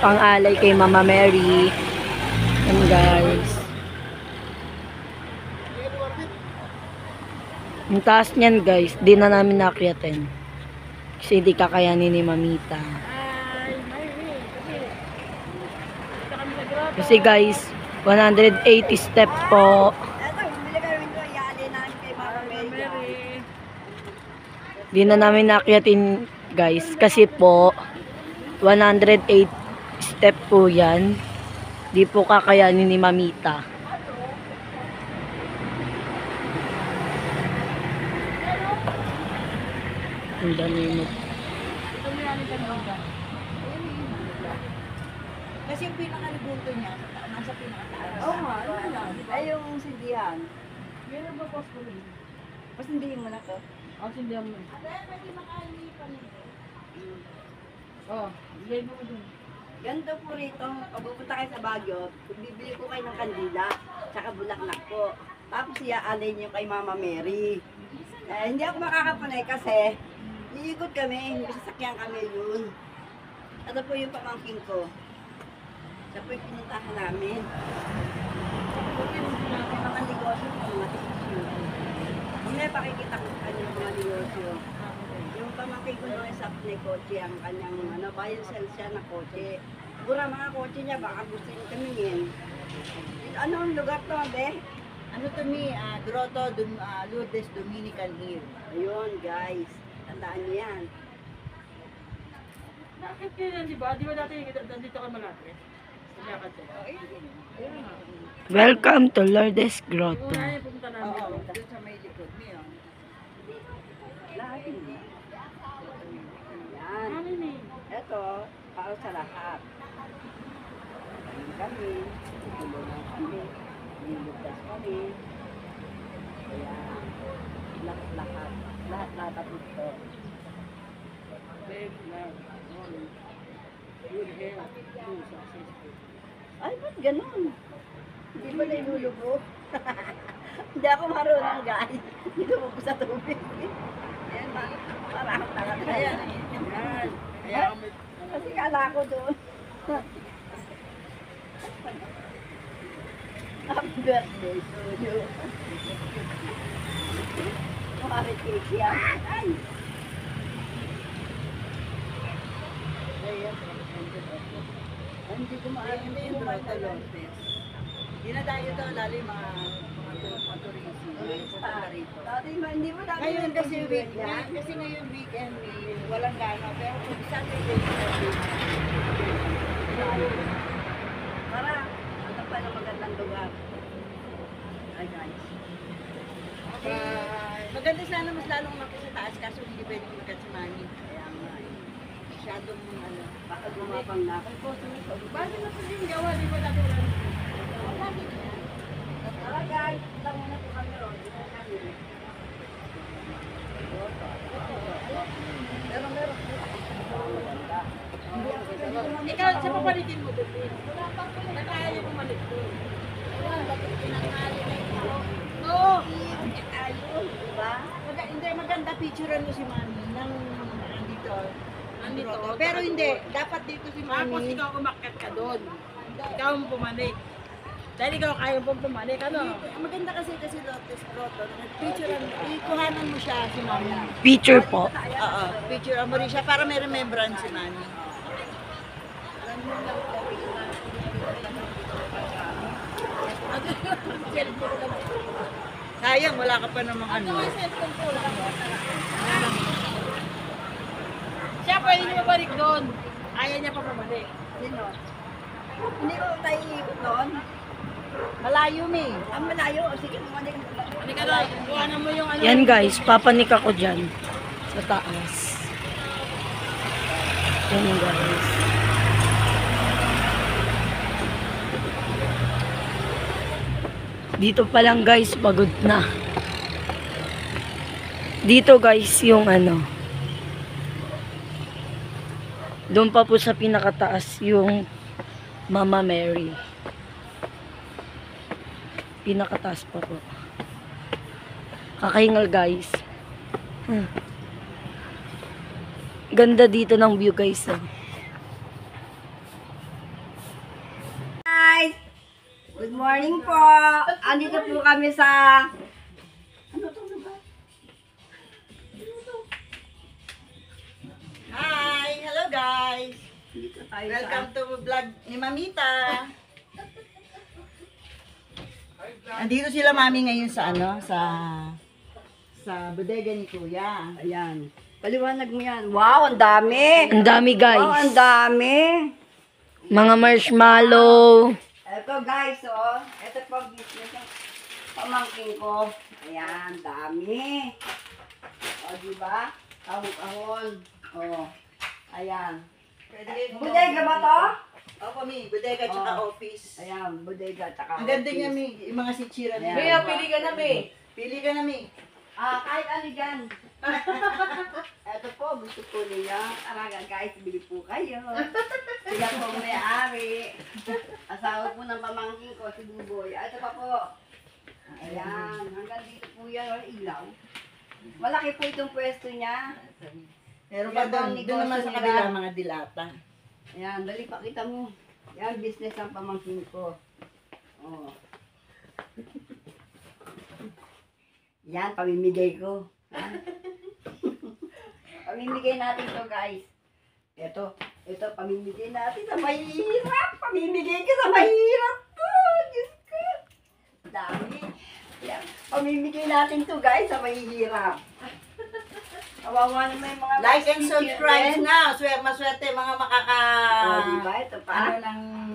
pang-alay kay Mama Mary. Yan guys. Yung taas niyan guys, di na namin nakyatin. Kasi di kakayanin ni Mamita. Kasi guys, 180 step po. Di na namin nakyatin guys. Kasi po, 108 step po yan. Di po kakayanin ni Mamita. Ang dami mo. Kasi yung pinakalibuto niya, nasa pinakataas. Oo nga, ay yung sindihan. Meron ba post ko rin? Mas sindihin mo na to. Sindihan mo. Oh, ilay mo dun. Ganito po rito, pag pupunta kayo sa Baguio, bibili ko kayo ng kandila, tsaka bulaklak po. Tapos iaalay niyo kay Mama Mary. Hindi ako makakapunay kasi iikot kami, may sasakyan kami yun. Ito po yung pamangking ko. Siya po yung pinuntahan namin. Mga negosyo po, mga negosyo. Hindi, pakikita ko sa kanya mga negosyo. Yung pamangkin ko nung isap ni kotse, ang kanyang buy and sell siya na kotse. Siguro mga kotse niya, baka gusto niyo kamingin. Ano ang lugar to, be? Ano to mi? Grotto Lourdes Dominican Hill. Ayun, guys. Tandaan niyo yan. Bakit kailan, di ba? Di ba dati nandito ka malapit? Lakad ka. Ayun nga. Welcome to Lourdes Grotto. Una yung pumunta namin. Oo. Doon sa may likod. Miyan. Lahat yun. Yan. Ano ni? Ito, para sa lahat. Kami, tulungan kami, niligtas kami. Kaya, lahat. Lahat at ito. Big love. Good health. Good successful. Ay, ba't ganun? Hindi ba na inulubog? Hindi ako marunong, guys. Nilubog ko sa tubig. Ayan, parang takot na yan. Yan. Kaya kami. Kasi kala ko doon. Happy birthday to you. Happy cake yan. Ay! Hindi ko maaari yung Grotto Lourdes. Dinadayo daw lalo yung mga turista rito. Hindi mo dati Ngayon kasi weekend weekend, kasi ngayon weekend walang gana, pero kung Saturday, Sunday. Para, ano pa ng magandang lugar. Ay guys. Maganda sana mas lalong makita sa taas, kaso hindi pwede magat si Manny. Kaya nga eh. Masyadong ano. Baka gumapang na. Ay po, sumisog. Bakit na sa din gawa, di ba dati wala? Tara guys, lang muna po kami ron. Pero meron po ako maganda. Ikaw, sa papalitin mo doon. Nakaya niya pumalit doon. Oo. Ayun, diba? Hindi, maganda picturean mo si Manny nang nandito. Pero hindi, dapat dito si Manny. Tapos ikaw umakyat ka doon. Ikaw ang pumanik. Dahil ikaw kaya pong pumanik, ano? Maganda kasi Lourdes Grotto. Picturean mo, ikuhanan mo siya si Manny. Picture po. Oo, picturean mo rin siya para may remembrance si Manny. Sayang, wala ka pa namang ano. Siya pwede niya mabalik doon. Ayaw niya pa pabalik. Sino? Hindi ko tayo iikot doon. Malayo mi. Ang malayo. Sige, kumanik. Hindi ka doon. Kuhanan mo yung ano. Yan guys, papanik ako dyan. Sa taas. Yan guys. Dito pa lang guys, pagod na. Dito guys, yung ano. Doon pa po sa pinakataas yung Mama Mary. Pinakataas pa po. Kakahingal guys. Ganda dito ng view guys. Good morning po. Andito po kami sa... Ano to ba? Hi! Hello guys! Dito tayo Welcome to vlog ni Mamita. Andito sila mami ngayon sa ano, sa bodega ni Kuya. Ayan. Paliwanag mo yan. Wow, ang dami. Ang dami Wow, guys. ang dami. Mga marshmallow. Ito guys, oh. Ito po business ng pamangkin ko. Ayan, dami. O, diba? Kahon-kahon. O. Ayan. Bodega ba to? Opo, mi. Bodega tsaka office. Ayan, bodega. Tsaka Ang ganda office. niya, mi. Yung mga sitsira niya. Ayan. Pili ka na, mi. Pili ka na, mi. Kahit ano dyan. Ito po, gusto po niya. Araga guys, bili po kayo. Sila po may-ari. Asawa po ng pamangkin ko, si Buboy. Ito pa po. Ayan, hanggang dito po yan, wala ilaw. Malaki po itong pwesto niya. Meron pa doon naman sa kabila mga dilata. Ayan, dali pakita mo. Yan, business ang pamangkin ko. Oh. Yan, pamimigay ko. Pamimigay natin to guys. Ito, pamimigay natin sa mahirap. Pamimigay ko sa mahirap to. Diyos ko. Dami. Yan, pamimigay natin to guys sa mahirap. Kawawa naman yung mga Like and subscribe children. na. Maswerte mga makaka... Diba? Ito pa.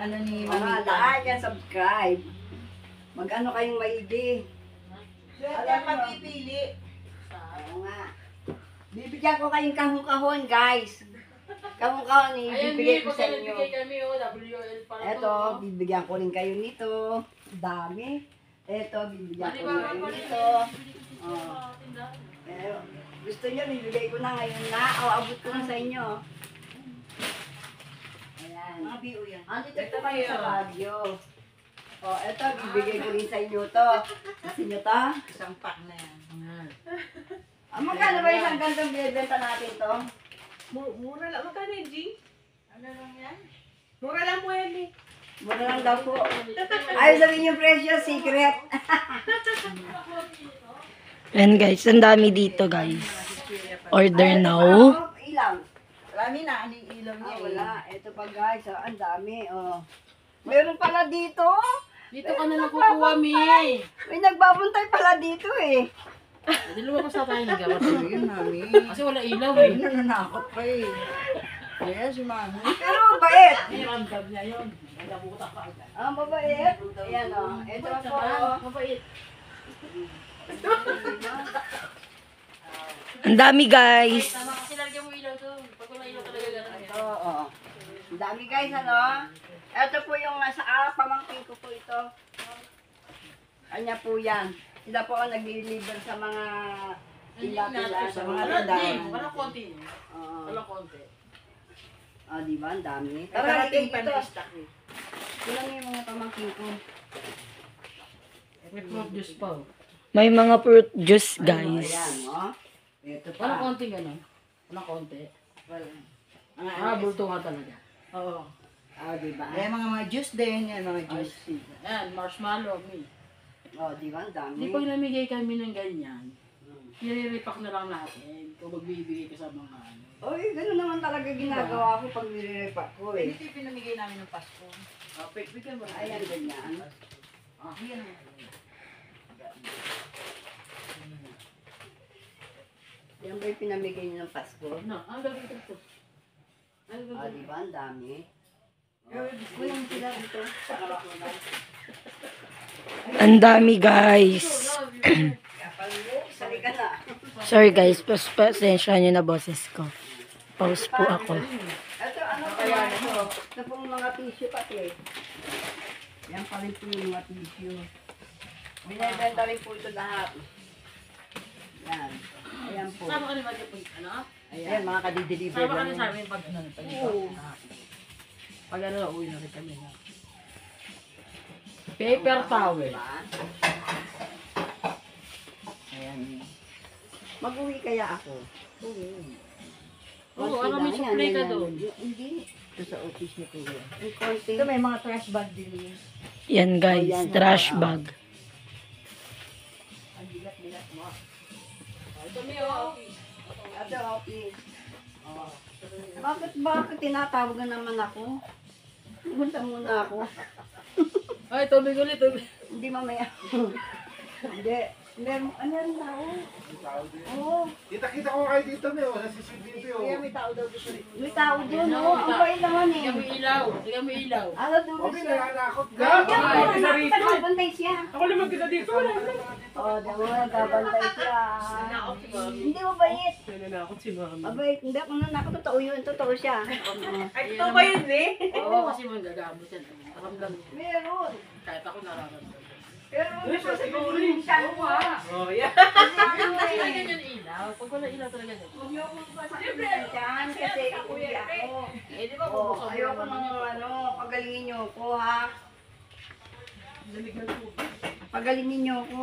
Ano ni Mga Mamita. like and subscribe. Mag-ano kayong maigi. Swerte ang mapipili. Oo nga. Bibigyan ko kayong kahon-kahon, guys. Kahon-kahon, ibibigay ko sa inyo. Eto, bibigyan ko rin kayo nito. Dami. Eto, bibigyan ko rin kayo nito. Oh. Gusto nyo, bibigay ko na ngayon na. O, abot ko na sa inyo. Ayan. Mga biyo yan. Andito po kayo sa Baguio. O, eto, bibigay ko rin sa inyo to. Gusto nyo to? Isang pack na yan. Magkano ba isang gantong binibenta natin to? Mura lang. Magkano yun, G? Ano lang yan? Mura lang mo yan, eh. Mura lang daw po. Ayaw sabihin yung presyo, secret. And guys, ang dami dito guys. Order now. Ilang? Marami na. Ano yung ilaw niya, Wala. Ito pa guys, ang dami. Oh. Meron pala dito. Dito ka na nakukuha, Mi. May nagbabuntay pala dito eh. Hindi lumabas na tayo nagawa. Yun, mami. Kasi wala ilaw, eh. Nananakot pa eh. Kaya si mami. Pero mabait. Ramdam niya yun. Nagabuta pa agad. Mabait. Ayan o. Ito po. Mabait. Ang dami guys. Tama kasi lagyan mo ilaw doon. Pag wala ilaw talaga gano'n. Ito, oh. Ang dami guys, ano? Ito po yung pamangkin ko po ito. Kanya po yan. Sila po ang nag-deliver sa mga tila-tila. Sa mga Wala, tindahan. Jim. Walang konti. Oo. Walang konti. Diba? Ang dami. Tara, Tara, ating dito. pan-stock eh. Ilan yung mga pamangkin ko? May fruit juice pa, oh. May mga fruit juice guys. Ayan, oh. Ito pa. Walang konti gano'n. Walang konti. Bulto nga talaga. Oo. Diba? Kaya mga juice din. Yan, mga juice. Ayan, marshmallow, Mi. Diba? Ang dami. Hindi pag namigay kami ng ganyan, nire-repack na lang natin kung magbibigay ka sa mga ano. Oy, gano'n naman talaga ginagawa ko pag nire-repack ko eh. Ito yung pinamigay namin ng Pasko. Bigyan mo na. Ayan, ganyan. Yan. Yan ba yung pinamigay niyo ng Pasko? Ano? Ang gagawin ko. Ang gagawin Diba? Ang dami. Kulang sila dito. Ang dami guys. Sali ka na. Sorry guys, pasensya nyo na boses ko. Pause po ako. Ito, ano pa yan? Ito pong mga tissue pati. Yan pa rin po yung mga tissue. Binibenta rin po ito lahat. Yan. Ayan po. Sama ka ni Maggie po, ano? Ayan, mga kadideliver Sama ka lang. ni sa amin pag ano, pag ano, uwi na rin kami na. Paper towel. Ayan. Mag-uwi kaya ako. Oo, ano may supply ka doon? Hindi. Ito sa office ni Kuya. Ang konti. Ito may mga trash bag din. Yan guys, Oh, yan. trash bag. Ang bigat-bigat mo. Ito may oh. Ate, okay. Bakit tinatawag naman ako? Pumunta muna ako. Ay, tubig ulit, tubig. Hindi mamaya. Hindi. Meron, ano rin tao? Oo. Kita-kita ko kayo dito, Meo. Nasa CCTV, oh. May tao daw dito rin. May tao doon, no? Ang bait naman eh. Tingnan mo ilaw. Tingnan mo ilaw. Ano doon Okay, siya? nananakot ka. Nagbantay siya. Ako naman kita dito. Oo, daw, nagbantay siya. Hindi mo bait. Nananakot si mami. Mabait. Hindi ako nanakot. Totoo yun. Totoo siya. Ay, ito ba yun eh? Oo, kasi mo gagamot yan. Nakaramdam. Meron. Kahit ako nararamdaman. Pero hindi ko siguro yung siya mo ha. Oh, yeah. Kasi Kasi ganyan ilaw. Pag wala ilaw talaga ganyan. huwag niyo akong pasakitin dyan kasi hindi ako. Eh, di ba Oh, bubuksan mo ayoko naman nang ano, pagalingin niyo ako ha. Pagalingin niyo ako.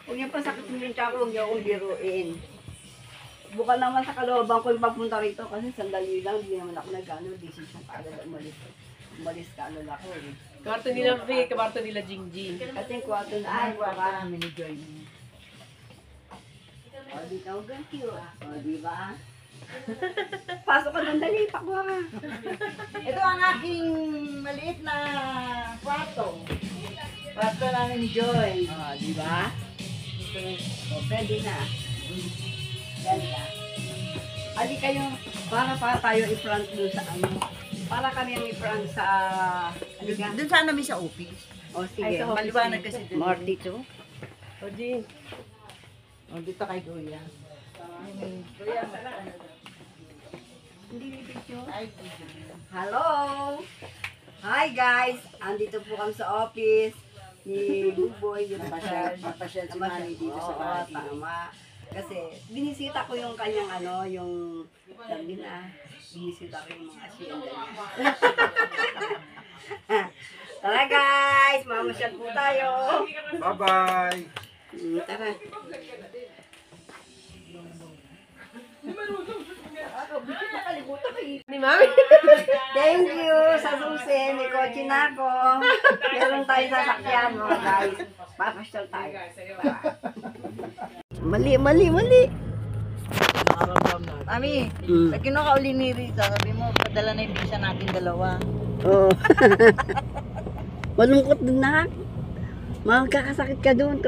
Huwag niyo pasakitin yung tsaka, huwag niyo akong biruin. Buka naman sa kalooban ko yung papunta rito kasi sandali lang, hindi naman ako nag-ano, decision ka agad umalis. Umalis ka agad ako eh. Kwarto nila Free, kwarto nila Jingjing. At yung kwarto na ay, baka namin ni Joy. O, di ka huwag cute. O, di ba? Pasok ka doon, dali, pakwa ka. Ito ang aking maliit na kwarto. Kwarto namin ni Joy. O, di ba? O, pwede na. Ganda. Ali kayo, para tayo i-front doon sa ano. Para kami ang i-front sa, halika. Doon sana namin sa office. O, sige. Ay, sa maliwanag kasi doon. More dito. O, Jin. O, dito kay Kuya. Kuya, Hindi may picture. ay, Hello! Hi guys! Andito po kami sa office ni Buboy. napasyal si Manny dito sa bahay. Oo, tama. Kasi binisita ko yung kanyang ano, yung sabi na, binisita ko yung mga asyenda niya. Tara guys! Mamasyal po tayo! Bye-bye. Tara. Ni Mami? Thank you sa susi. May kotse na ako. Meron tayo sasakyan mga guys. Papasyal tayo. Mali. Mami, pag kinuha uli ni Rita, sabi mo, padala na yung visa natin dalawa. Oo. Malungkot din na. Magkakasakit ka doon.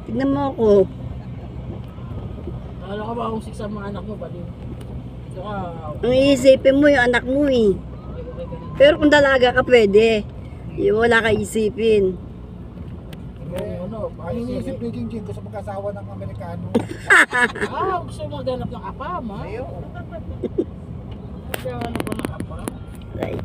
Tignan mo ako. Akala ka ba akong siksa mga anak mo, baliw? Ito ka, Ang iisipin mo yung anak mo eh. Pero kung dalaga ka pwede. Yung wala ka isipin. Ang iniisip ni Jingjing ko sa mag-asawa ng Amerikano. gusto mo maghanap ng apam, ha? Ayaw. Kaya ano ba ng apam? Right.